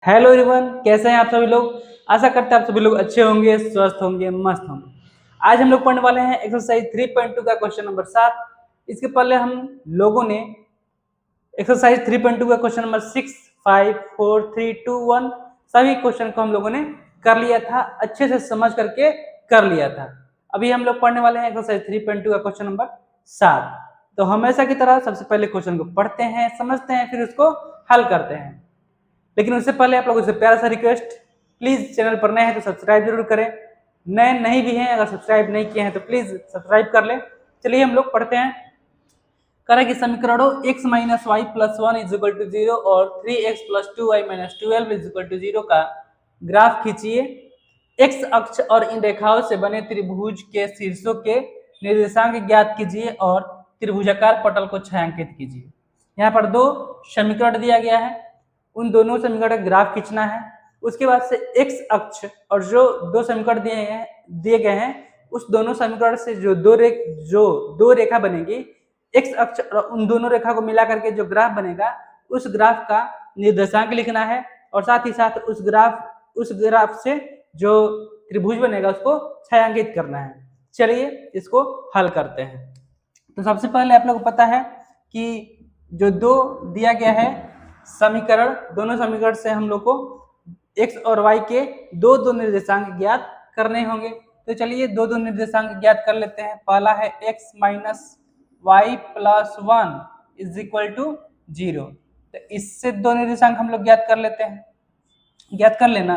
Hello everyone, कैसे हैं आप सभी लोग। आशा करते हैं आप सभी लोग अच्छे होंगे, स्वस्थ होंगे, मस्त होंगे। आज हम लोग पढ़ने वाले हैं एक्सरसाइज 3.2 का क्वेश्चन नंबर 7। इसके पहले हम लोगों ने एक्सरसाइज 3.2 का क्वेश्चन नंबर 6, 5, 4, 3, 2, 1 सभी क्वेश्चन को हम लोगों ने कर लिया था, अच्छे से समझ करके कर लिया था। अभी हम लोग पढ़ने वाले हैं एक्सरसाइज 3.2 का क्वेश्चन नंबर 7। तो हमेशा की तरह सबसे पहले क्वेश्चन को पढ़ते हैं, समझते हैं, फिर उसको हल करते हैं। लेकिन उससे पहले आप लोगों से प्यारा सा रिक्वेस्ट, प्लीज चैनल पर नए हैं तो सब्सक्राइब जरूर करें। नए नहीं भी हैं, अगर सब्सक्राइब नहीं किए हैं तो प्लीज सब्सक्राइब कर लें। चलिए हम लोग पढ़ते हैं। करें कि समीकरणों x minus y plus 1 is equal to 0 और 3x plus 2y minus 12 is equal to 0 का ग्राफ खींचिए। x अक्ष और इन रेखाओं से बने त्रिभुज के शीर्षों के निर्देशांक ज्ञात कीजिए और त्रिभुजाकार पटल को छायांकित कीजिए। यहाँ पर दो समीकरण दिया गया है, उन दोनों समीकरण का ग्राफ खींचना है। उसके बाद से x अक्ष और जो दो समीकरण दिए गए हैं उस दोनों समीकरण से जो दो रेखा बनेगी, x अक्ष और उन दोनों रेखा को मिला करके जो ग्राफ बनेगा उस ग्राफ का निर्देशांक लिखना है और साथ ही साथ उस ग्राफ से जो त्रिभुज बनेगा उसको छायांकित करना है। चलिए इसको हल करते हैं। तो सबसे पहले आप लोगों को पता है कि जो दो दिया गया है समीकरण, दोनों समीकरण से हम लोग को x और y के दो निर्देशांक ज्ञात करने होंगे। तो चलिए दो निर्देशांक ज्ञात कर लेते हैं। पहला है x minus y plus 1 is equal to 0। तो इससे दो निर्देशांक हम लोग ज्ञात कर लेते हैं। ज्ञात कर लेना,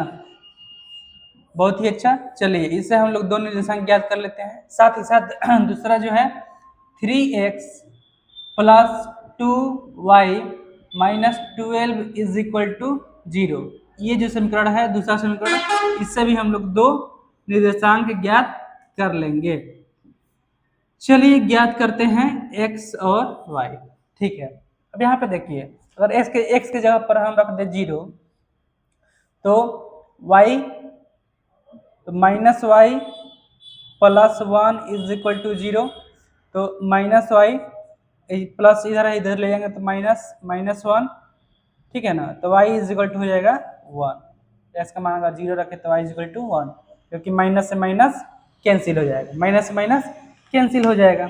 बहुत ही अच्छा। चलिए इससे हम लोग दो निर्देशांक ज्ञात कर लेते हैं। साथ ही साथ दूसरा जो है 3x plus 2y minus 12 is equal to 0। ये जो समीकरण है दूसरा समीकरण, इससे भी हम लोग दो निर्देशांक ज्ञात कर लेंगे। चलिए ज्ञात करते हैं x और y। ठीक है, अब यहाँ पे देखिए, अगर x के जगह पर हम रख दे 0 तो y minus y plus 1 is equal to 0। तो माइनस वाई प्लस इधर ले जाएंगे तो माइनस 1, ठीक है ना। तो y इज इक्वल टू हो जाएगा 1। x का मान अगर 0 रखे तो y इज इक्वल टू 1, क्योंकि माइनस से माइनस कैंसिल हो जाएगा, माइनस से माइनस कैंसिल हो जाएगा।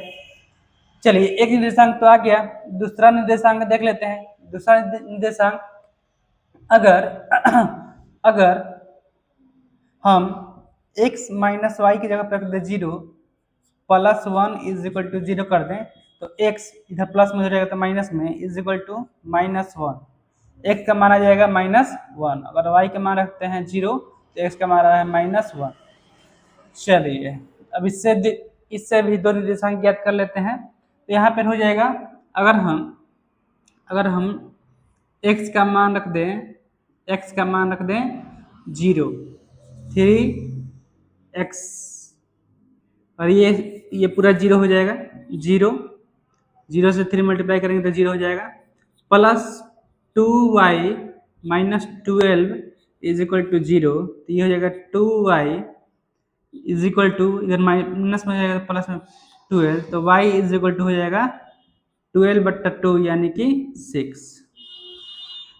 चलिए एक निर्देशांक तो आ गया, दूसरा निर्देशांक देख लेते हैं। दूसरा निर्देशांक अगर अगर हम x माइनस वाई की जगह पर रख दे 0 प्लस 1 इज इक्वल टू 0 कर दें तो x इधर प्लस में हो जाएगा तो माइनस में is equal to minus 1। x का मान आ जाएगा माइनस 1। अगर y का मान रखते हैं 0 तो x का मान आ रहा है माइनस 1। चलिए अब इससे भी दो निर्देशांक ज्ञात कर लेते हैं। तो यहाँ पर हो जाएगा, अगर हम x का मान रख दें 0, 3x और ये पूरा 0 हो जाएगा। 0 से 3 मल्टीप्लाई करेंगे तो 0 हो जाएगा। Plus 2y minus 12 is equal to 0। तो ये हो जाएगा 2y इज इक्वल टू, इधर माइनस में हो जाएगा प्लस में 12, तो y इज इक्वल टू हो जाएगा 12/2 यानी कि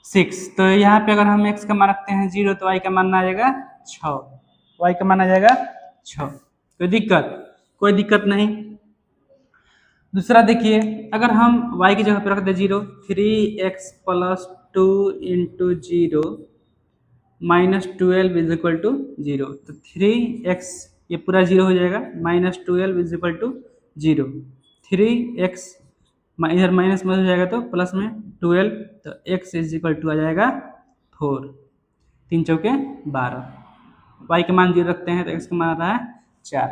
6। तो यहाँ पे अगर हम x का मान रखते हैं 0 तो y का मान आ जाएगा 6। y का मान आ जाएगा 6। कोई दिक्कत नहीं। दूसरा देखिए, अगर हम y की जगह पर रख दे 0, 3x plus 2 into 0 minus 12 is equal to 0। तो 3x ये पूरा 0 हो जाएगा, minus 12 is equal to 0। 3x इधर माइनस में हो जाएगा तो प्लस में 12, तो x इज इक्वल टू आ जाएगा 4। 3 चौके 12। y का मान 0 रखते हैं तो x का मान आ रहा है 4।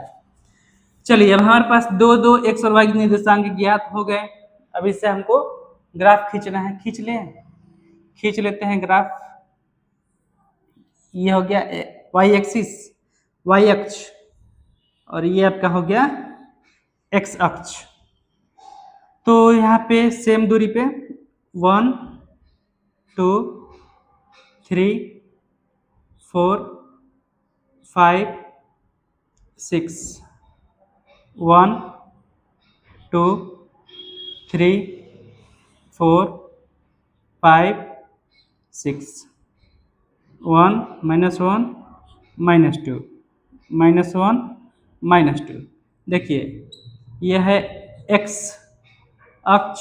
चलिए अब हमारे पास दो x और y के निर्देशांक ज्ञात हो गए। अब इससे हमको ग्राफ खींचना है। खींच लेते हैं ग्राफ। ये हो गया y अक्ष और ये आपका हो गया x अक्ष। तो यहाँ पे सेम दूरी पे 1 2 3 4 5 6 1 2 3 4 5 6 1 -1 -2 -1 -2। देखिए यह है x अक्ष,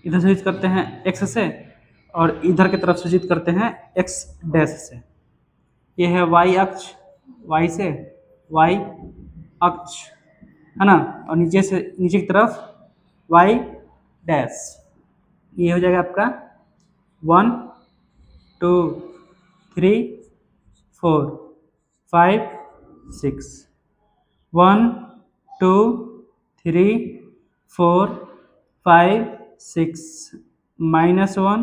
इधर सूचित करते हैं x से और इधर की तरफ सूचित करते हैं x डैश से। यह है y अक्ष, y से y अक्ष है ना, और नीचे से नीचे की तरफ y डैश। ये हो जाएगा आपका 1 2 3 4 5 6 1 2 3 4 5 6 -1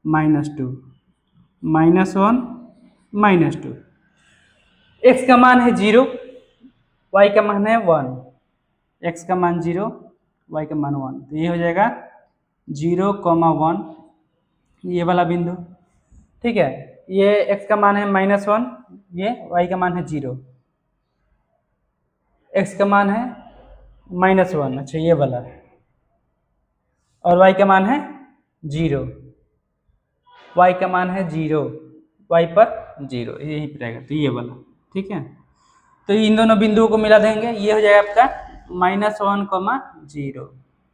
-2 -1 -2। x का मान है 0, y का मान है 1। x का मान 0, y का मान 1, तो ये हो जाएगा 0, 1 ये वाला बिंदु। ठीक है, ये x का मान है -1, ये y का मान है 0, x का मान है -1, अच्छा ये वाला, और y का मान है 0, y का मान है 0, y पर 0 यही पे रहेगा, तो ये वाला। ठीक है, तो इन दोनों बिंदुओं को मिला देंगे, ये हो जाएगा आपका -1, 0।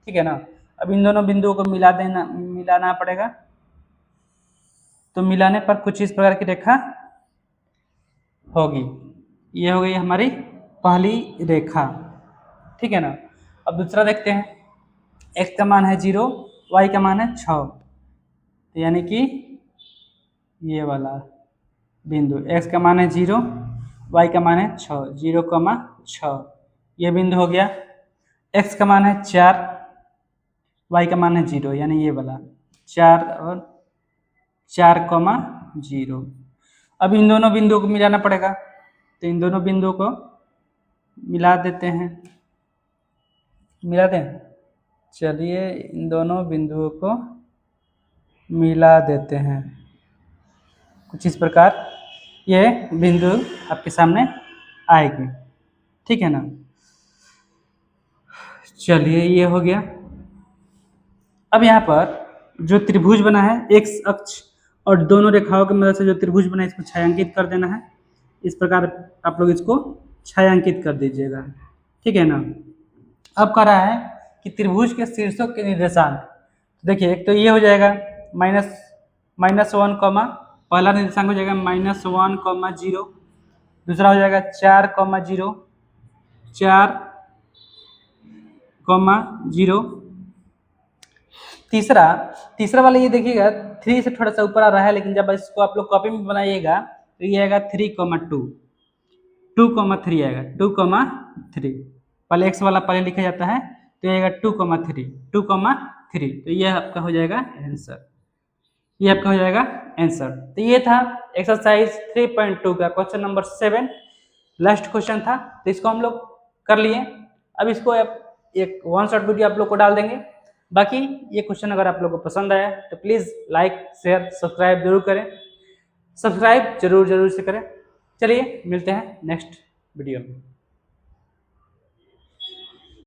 ठीक है ना, अब इन दोनों बिंदुओं को मिलाना पड़ेगा। तो मिलाने पर कुछ इस प्रकार की रेखा होगी। ये हो गई हमारी पहली रेखा। ठीक है ना, अब दूसरा देखते हैं। x का मान है 0, y का मान है 6, तो यानी कि ये वाला बिंदु, x का मान है 0, y का मान है 6, 0, 6 ये बिंदु हो गया। x का मान है 4, y का मान है 0, यानी ये वाला 4 और 4, 0। अब इन दोनों बिंदुओं को मिलाना पड़ेगा, तो इन दोनों बिंदुओं को मिला देते हैं। मिला दें, चलिए इन दोनों बिंदुओं को मिला देते हैं। कुछ इस प्रकार ये बिंदु आपके सामने आएगी। ठीक है ना, चलिए ये हो गया। अब यहाँ पर जो त्रिभुज बना है x अक्ष और दोनों रेखाओं की मदद से जो त्रिभुज बना है, इसको छायांकित कर देना है। इस प्रकार आप लोग इसको छायांकित कर दीजिएगा। ठीक है ना, अब कह रहा है कि त्रिभुज के शीर्षों के निर्देशांक। देखिए एक तो ये हो जाएगा -1, पहला निर्देशांक हो जाएगा -1, 0। दूसरा हो जाएगा 4, 0, 4, 0। तीसरा वाला ये देखिएगा 3 से थोड़ा सा ऊपर आ रहा है, लेकिन जब इसको आप लोग कॉपी में बनाइएगा तो ये आएगा 3, 2, 2, 3 आएगा, 2, 3। पहले x वाला पहले लिखा जाता है, तो ये आएगा 2, 3, 2, 3। तो ये आपका हो जाएगा आंसर, ये आपका हो जाएगा आंसर। तो ये था एक्सरसाइज 3.2 का क्वेश्चन नंबर 7, लास्ट क्वेश्चन था। तो इसको हम लोग कर लिए। अब इसको एक 1 शॉट वीडियो आप लोग को डाल देंगे। बाकी ये क्वेश्चन अगर आप लोग को पसंद आया तो प्लीज़ लाइक, शेयर, सब्सक्राइब जरूर करें। सब्सक्राइब जरूर से करें। चलिए मिलते हैं नेक्स्ट वीडियो में।